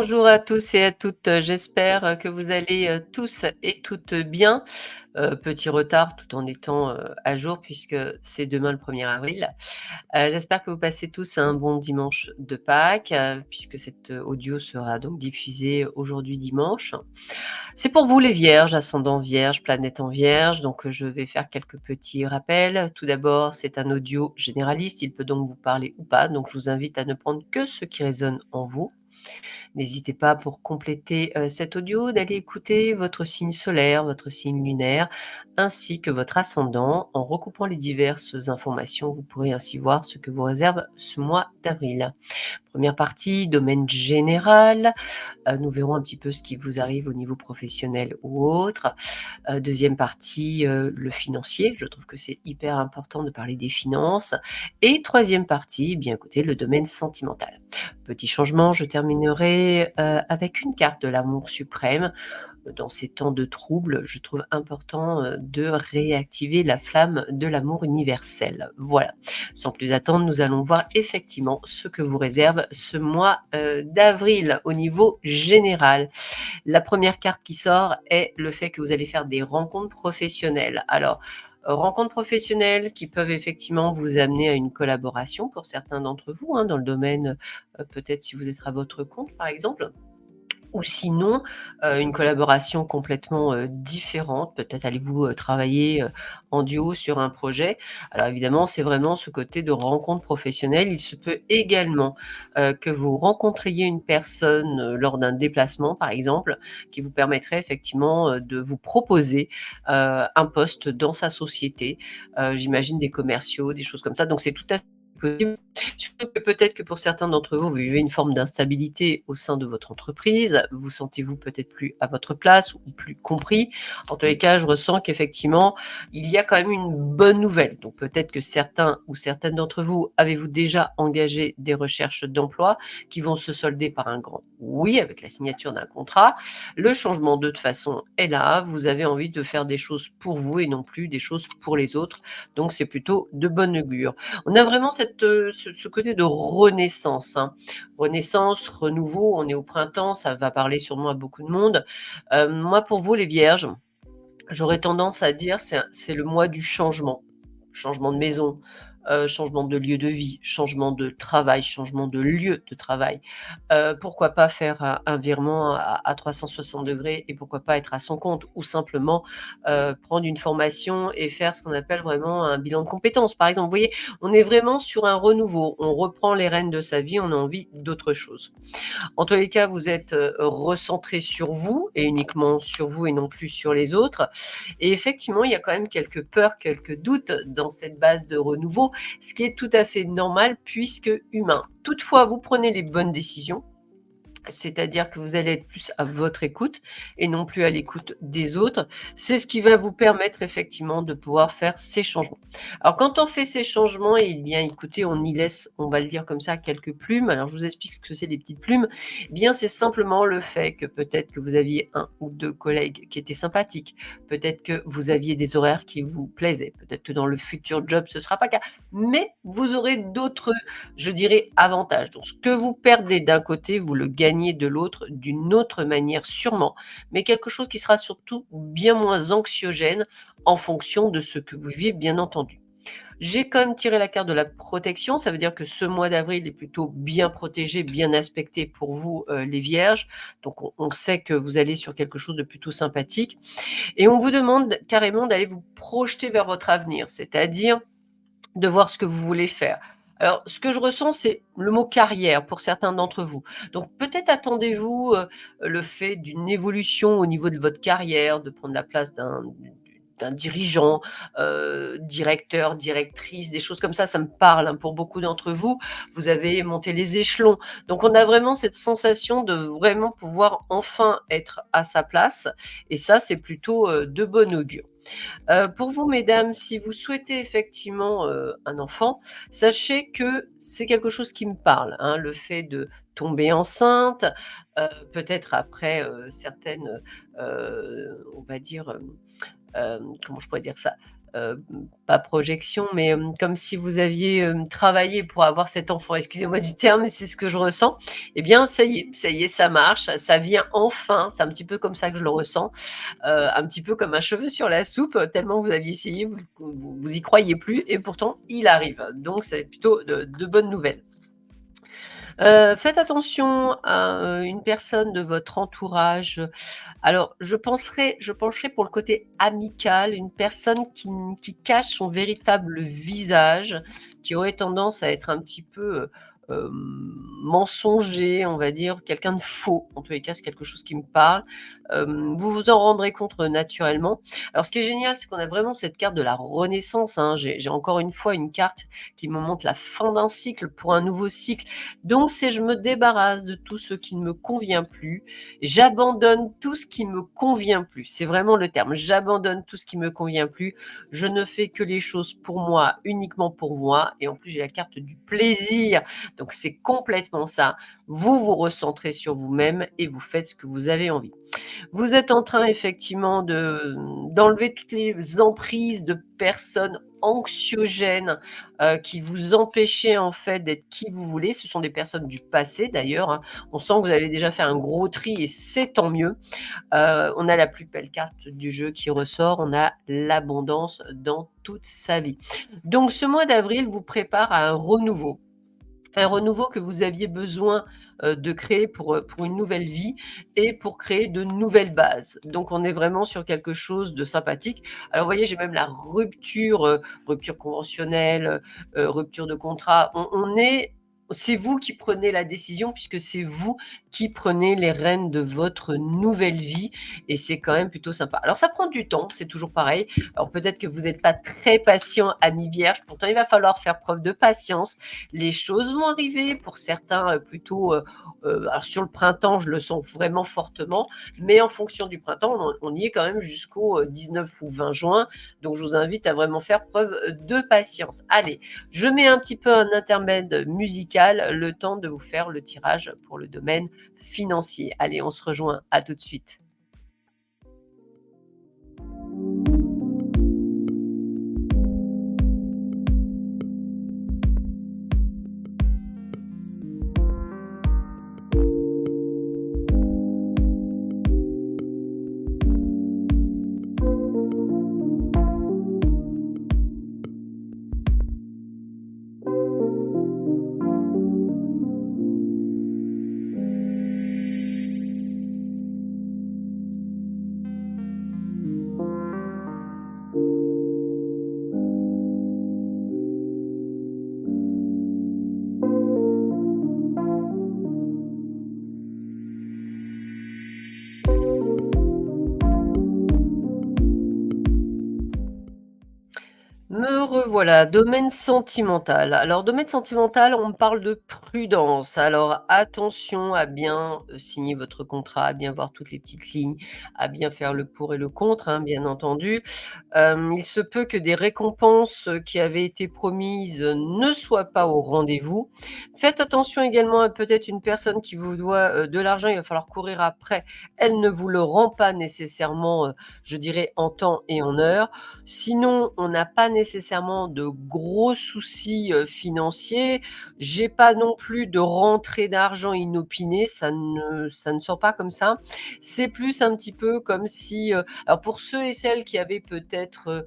Bonjour à tous et à toutes, j'espère, que vous allez, tous et toutes bien. Petit retard tout en étant, à jour puisque c'est demain le 1er avril. J'espère que vous passez tous un bon dimanche de Pâques, puisque cet, audio sera donc diffusé aujourd'hui dimanche. C'est pour vous les vierges, ascendant vierge, planète en vierge, donc je vais faire quelques petits rappels. Tout d'abord, c'est un audio généraliste, il peut donc vous parler ou pas, donc je vous invite à ne prendre que ce qui résonne en vous. N'hésitez pas pour compléter, cet audio d'aller écouter votre signe solaire, votre signe lunaire, ainsi que votre ascendant. En recoupant les diverses informations, vous pourrez ainsi voir ce que vous réserve ce mois d'avril. Première partie, domaine général. Nous verrons un petit peu ce qui vous arrive au niveau professionnel ou autre. Deuxième partie, le financier. Je trouve que c'est hyper important de parler des finances. Et troisième partie, bien écoutez, le domaine sentimental. Petit changement, je terminerai avec une carte de l'amour suprême. Dans ces temps de troubles, je trouve important de réactiver la flamme de l'amour universel. Voilà. Sans plus attendre, nous allons voir effectivement ce que vous réserve ce mois d'avril au niveau général. La première carte qui sort est le fait que vous allez faire des rencontres professionnelles. Alors, rencontres professionnelles qui peuvent effectivement vous amener à une collaboration pour certains d'entre vous, hein, dans le domaine, peut-être si vous êtes à votre compte par exemple. Ou sinon, une collaboration complètement, différente. Peut-être allez-vous, travailler, en duo sur un projet. Alors évidemment, c'est vraiment ce côté de rencontre professionnelle. Il se peut également, que vous rencontriez une personne, lors d'un déplacement, par exemple, qui vous permettrait effectivement, de vous proposer, un poste dans sa société. J'imagine des commerciaux, des choses comme ça. Donc c'est tout à fait possible. Surtout que peut-être que pour certains d'entre vous, vous vivez une forme d'instabilité au sein de votre entreprise. Vous sentez-vous peut-être plus à votre place ou plus compris. En tous les cas, je ressens qu'effectivement, il y a quand même une bonne nouvelle. Donc peut-être que certains ou certaines d'entre vous avez-vous déjà engagé des recherches d'emploi qui vont se solder par un grand oui avec la signature d'un contrat. Le changement de toute façon est là. Vous avez envie de faire des choses pour vous et non plus des choses pour les autres. Donc c'est plutôt de bonne augure. On a vraiment ce côté de renaissance, hein. Renaissance, renouveau, on est au printemps, ça va parler sûrement à beaucoup de monde. Moi, pour vous, les vierges, j'aurais tendance à dire c'est le mois du changement. Changement de maison, changement de lieu de vie, changement de travail, changement de lieu de travail. Pourquoi pas faire un virement à 360° et pourquoi pas être à son compte ou simplement, prendre une formation et faire ce qu'on appelle vraiment un bilan de compétences, par exemple. Vous voyez? On est vraiment sur un renouveau. On reprend les rênes de sa vie, on a envie d'autre chose. En tous les cas, vous êtes, recentrés sur vous et uniquement sur vous et non plus sur les autres et effectivement, il y a quand même quelques peurs, quelques doutes dans cette base de renouveau, ce qui est tout à fait normal puisque humain. Toutefois, vous prenez les bonnes décisions, c'est-à-dire que vous allez être plus à votre écoute et non plus à l'écoute des autres. C'est ce qui va vous permettre effectivement de pouvoir faire ces changements. Alors quand on fait ces changements, eh bien écoutez, on y laisse, on va le dire comme ça, quelques plumes. Alors je vous explique ce que c'est les petites plumes. Eh bien c'est simplement le fait que peut-être que vous aviez un ou deux collègues qui étaient sympathiques, peut-être que vous aviez des horaires qui vous plaisaient, peut-être que dans le futur job ce ne sera pas le cas, mais vous aurez d'autres, je dirais, avantages. Donc ce que vous perdez d'un côté, vous le gagnez de l'autre d'une autre manière sûrement, mais quelque chose qui sera surtout bien moins anxiogène en fonction de ce que vous vivez, bien entendu. J'ai quand même tiré la carte de la protection, ça veut dire que ce mois d'avril est plutôt bien protégé, bien aspecté pour vous, les vierges. Donc on sait que vous allez sur quelque chose de plutôt sympathique et on vous demande carrément d'aller vous projeter vers votre avenir, c'est-à-dire de voir ce que vous voulez faire. Alors, ce que je ressens, c'est le mot carrière pour certains d'entre vous. Donc, peut-être attendez-vous le fait d'une évolution au niveau de votre carrière, de prendre la place d'un dirigeant, directeur, directrice, des choses comme ça me parle hein, pour beaucoup d'entre vous. Vous avez monté les échelons. Donc, on a vraiment cette sensation de vraiment pouvoir enfin être à sa place. Et ça, c'est plutôt de bon augure. Pour vous mesdames, si vous souhaitez effectivement, un enfant, sachez que c'est quelque chose qui me parle, hein, le fait de tomber enceinte, peut-être après, certaines, on va dire, comment je pourrais dire ça? pas projection, mais comme si vous aviez, travaillé pour avoir cet enfant. Excusez-moi du terme, mais c'est ce que je ressens. Eh bien, ça y est, ça marche, ça vient enfin. C'est un petit peu comme ça que je le ressens, un petit peu comme un cheveu sur la soupe, tellement vous aviez essayé, vous y croyiez plus et pourtant il arrive. Donc c'est plutôt de bonnes nouvelles. Faites attention à, une personne de votre entourage. Alors je pencherais pour le côté amical, une personne qui cache son véritable visage, qui aurait tendance à être un petit peu, mensonger, on va dire, quelqu'un de faux. En tous les cas, c'est quelque chose qui me parle. Vous vous en rendrez compte, naturellement. Alors ce qui est génial, c'est qu'on a vraiment cette carte de la renaissance, hein. J'ai encore une fois une carte qui me montre la fin d'un cycle pour un nouveau cycle. Donc c'est je me débarrasse de tout ce qui ne me convient plus, j'abandonne tout ce qui me convient plus. C'est vraiment le terme. J'abandonne tout ce qui me convient plus. Je ne fais que les choses pour moi, uniquement pour moi et en plus j'ai la carte du plaisir. Donc c'est complètement ça. Vous vous recentrez sur vous-même et vous faites ce que vous avez envie. Vous êtes en train effectivement d'enlever toutes les emprises de personnes anxiogènes, qui vous empêchaient en fait d'être qui vous voulez. Ce sont des personnes du passé d'ailleurs, hein. On sent que vous avez déjà fait un gros tri et c'est tant mieux. On a la plus belle carte du jeu qui ressort, on a l'abondance dans toute sa vie. Donc ce mois d'avril vous prépare à un renouveau que vous aviez besoin, de créer pour une nouvelle vie et pour créer de nouvelles bases. Donc on est vraiment sur quelque chose de sympathique. Alors vous voyez, j'ai même la rupture, rupture conventionnelle, rupture de contrat. On est c'est vous qui prenez la décision puisque c'est vous qui prenez les rênes de votre nouvelle vie et c'est quand même plutôt sympa. Alors ça prend du temps, c'est toujours pareil. Alors peut-être que vous n'êtes pas très patient, ami vierge, pourtant il va falloir faire preuve de patience, les choses vont arriver pour certains, plutôt, alors sur le printemps, je le sens vraiment fortement, mais en fonction du printemps, on y est quand même jusqu'au, 19 ou 20 juin, donc je vous invite à vraiment faire preuve, de patience. Allez, je mets un petit peu un intermède musical, le temps de vous faire le tirage pour le domaine financier. Allez, on se rejoint, à tout de suite. Me revoilà, domaine sentimental. Alors domaine sentimental, on me parle de prudence. Alors attention à bien, signer votre contrat, à bien voir toutes les petites lignes, à bien faire le pour et le contre, hein, bien entendu. Il se peut que des récompenses, qui avaient été promises, ne soient pas au rendez-vous. Faites attention également à peut-être une personne qui vous doit, de l'argent, il va falloir courir après. Elle ne vous le rend pas nécessairement, je dirais en temps et en heure. Sinon, on n'a pas nécessairement de gros soucis, financiers. J'ai pas non plus de rentrée d'argent inopinée, ça ne sort pas comme ça. C'est plus un petit peu comme si, alors pour ceux et celles qui avaient peut-être,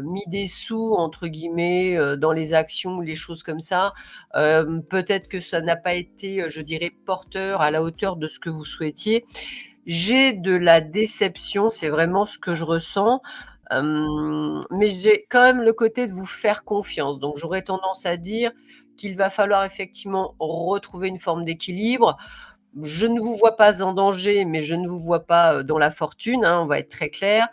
mis des «sous» entre guillemets, dans les actions ou les choses comme ça, peut-être que ça n'a pas été, je dirais porteur à la hauteur de ce que vous souhaitiez. J'ai de la déception, c'est vraiment ce que je ressens, mais j'ai quand même le côté de vous faire confiance. Donc j'aurais tendance à dire qu'il va falloir effectivement retrouver une forme d'équilibre. Je ne vous vois pas en danger, mais je ne vous vois pas, dans la fortune, hein, on va être très clair.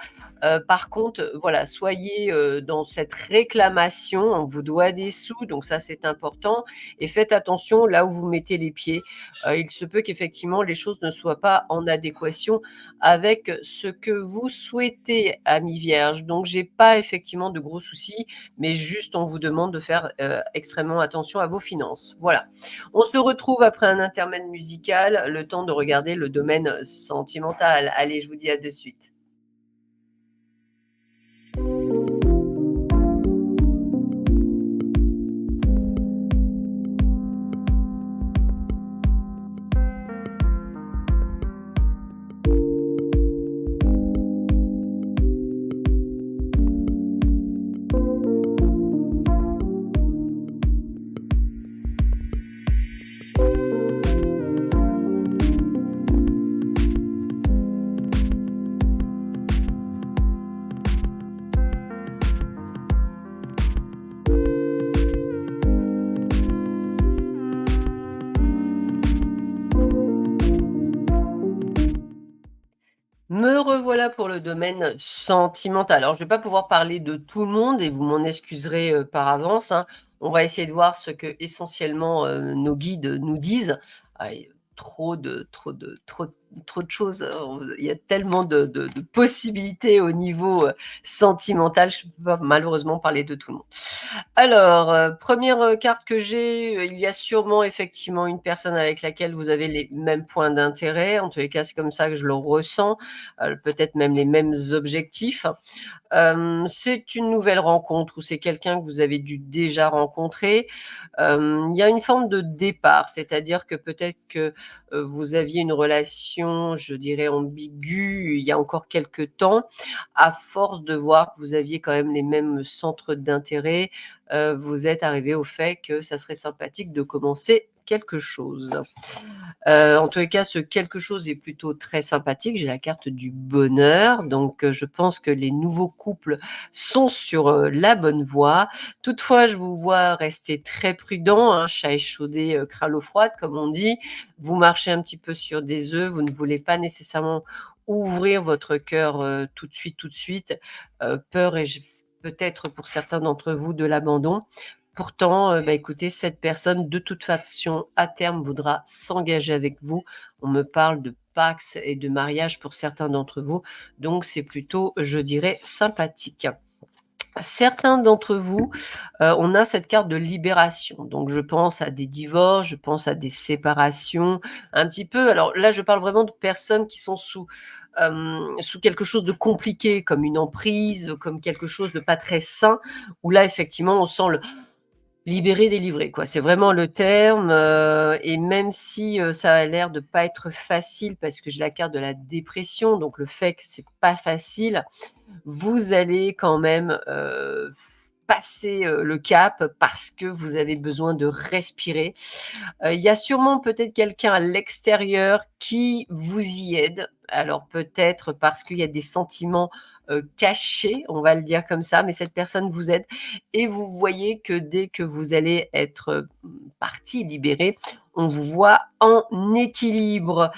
Par contre, voilà, soyez, dans cette réclamation, on vous doit des sous, donc ça, c'est important et faites attention là où vous mettez les pieds. Il se peut qu'effectivement les choses ne soient pas en adéquation avec ce que vous souhaitez, amis vierges. Donc j'ai pas effectivement de gros soucis, mais juste on vous demande de faire, extrêmement attention à vos finances. Voilà. On se retrouve après un intermède musical, le temps de regarder le domaine sentimental. Allez, je vous dis à de suite. Me revoilà pour le domaine sentimental. Alors, je vais pas pouvoir parler de tout le monde et vous m'en excuserez, par avance, hein. On va essayer de voir ce que essentiellement, nos guides nous disent. Ah et trop de choses, il y a tellement de possibilités au niveau, sentimental, je peux pas malheureusement parler de tout le monde. Alors, 1re, carte que j'ai, il y a sûrement effectivement une personne avec laquelle vous avez les mêmes points d'intérêt. En tous les cas, c'est comme ça que je le ressens, peut-être même les mêmes objectifs. C'est une nouvelle rencontre ou c'est quelqu'un que vous avez dû déjà rencontrer. Il y a une forme de départ, c'est-à-dire que peut-être que, vous aviez une relation, je dirais ambiguë, il y a encore quelque temps. À force de voir que vous aviez quand même les mêmes centres d'intérêt, vous êtes arrivés au fait que ça serait sympathique de commencer quelque chose. En tous les cas, ce quelque chose est plutôt très sympathique. J'ai la carte du bonheur, donc je pense que les nouveaux couples sont sur, la bonne voie. Toutefois, je vous vois rester très prudent, hein, chat échaudé, craint l'eau froide, comme on dit. Vous marchez un petit peu sur des œufs, vous ne voulez pas nécessairement ouvrir votre cœur, tout de suite. Peur et j peut-être pour certains d'entre vous de l'abandon. Pourtant, bah, écoutez, cette personne, de toute façon, à terme, voudra s'engager avec vous. On me parle de pax et de mariage pour certains d'entre vous, donc c'est plutôt, je dirais, sympathique. Certains d'entre vous, on a cette carte de libération, donc je pense à des divorces, je pense à des séparations, un petit peu alors là, je parle vraiment de personnes qui sont sous quelque chose de compliqué, comme une emprise, comme quelque chose de pas très sain, où là, effectivement, on sent le libéré, délivré, quoi. C'est vraiment le terme, et même si, ça a l'air de pas être facile parce que j'ai la carte de la dépression, donc le fait que c'est pas facile, vous allez quand même, passer, le cap parce que vous avez besoin de respirer. Il y a sûrement peut-être quelqu'un à l'extérieur qui vous y aide. Alors peut-être parce qu'il y a des sentiments, cachés, on va le dire comme ça, mais cette personne vous aide et vous voyez que dès que vous allez être, partie, libérée, on vous voit en équilibre.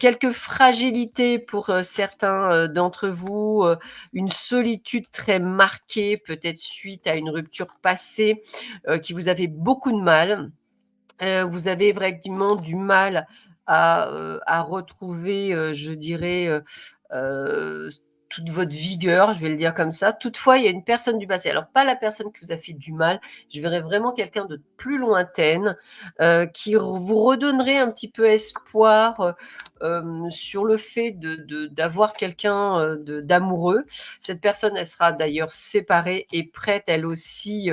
Quelques fragilités pour, certains, d'entre vous, une solitude très marquée, peut-être suite à une rupture passée, qui vous a fait beaucoup de mal. Vous avez vraiment du mal à retrouver, je dirais, toute votre vigueur, je vais le dire comme ça. Toutefois, il y a une personne du passé, alors pas la personne qui vous a fait du mal, je verrais vraiment quelqu'un de plus lointaine, qui r vous redonnerait un petit peu espoir, sur le fait d'avoir quelqu'un, d'amoureux. Cette personne, elle sera d'ailleurs séparée et prête elle aussi,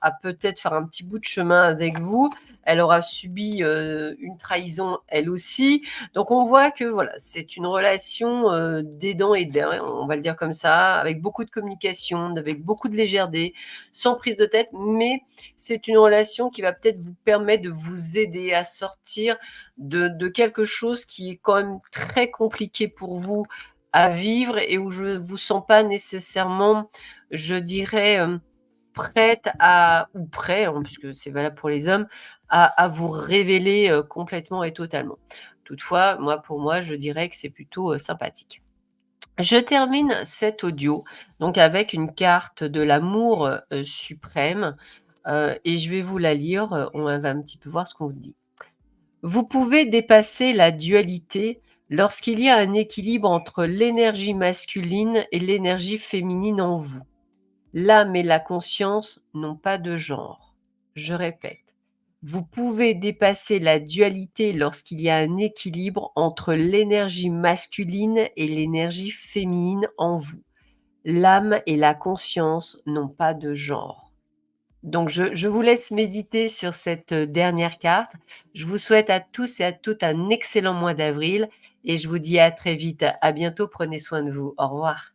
à peut-être faire un petit bout de chemin avec vous. Elle aura subi, une trahison elle aussi. Donc on voit que voilà, c'est une relation, d'aidant aidant, on va le dire comme ça, avec beaucoup de communication, avec beaucoup de légèreté, sans prise de tête, mais c'est une relation qui va peut-être vous permettre de vous aider à sortir de quelque chose qui est quand même très compliqué pour vous à vivre et où je ne vous sens pas nécessairement, je dirais, prête à ou prêt, hein, puisque c'est valable pour les hommes, à vous révéler, complètement et totalement. Toutefois, moi, pour moi, je dirais que c'est plutôt, sympathique. Je termine cet audio donc avec une carte de l'amour, suprême, et je vais vous la lire, on va un petit peu voir ce qu'on vous dit. Vous pouvez dépasser la dualité lorsqu'il y a un équilibre entre l'énergie masculine et l'énergie féminine en vous. L'âme et la conscience n'ont pas de genre. Je répète, vous pouvez dépasser la dualité lorsqu'il y a un équilibre entre l'énergie masculine et l'énergie féminine en vous. L'âme et la conscience n'ont pas de genre. Donc je vous laisse méditer sur cette, dernière carte. Je vous souhaite à tous et à toutes un excellent mois d'avril et je vous dis à très vite. À bientôt, prenez soin de vous. Au revoir.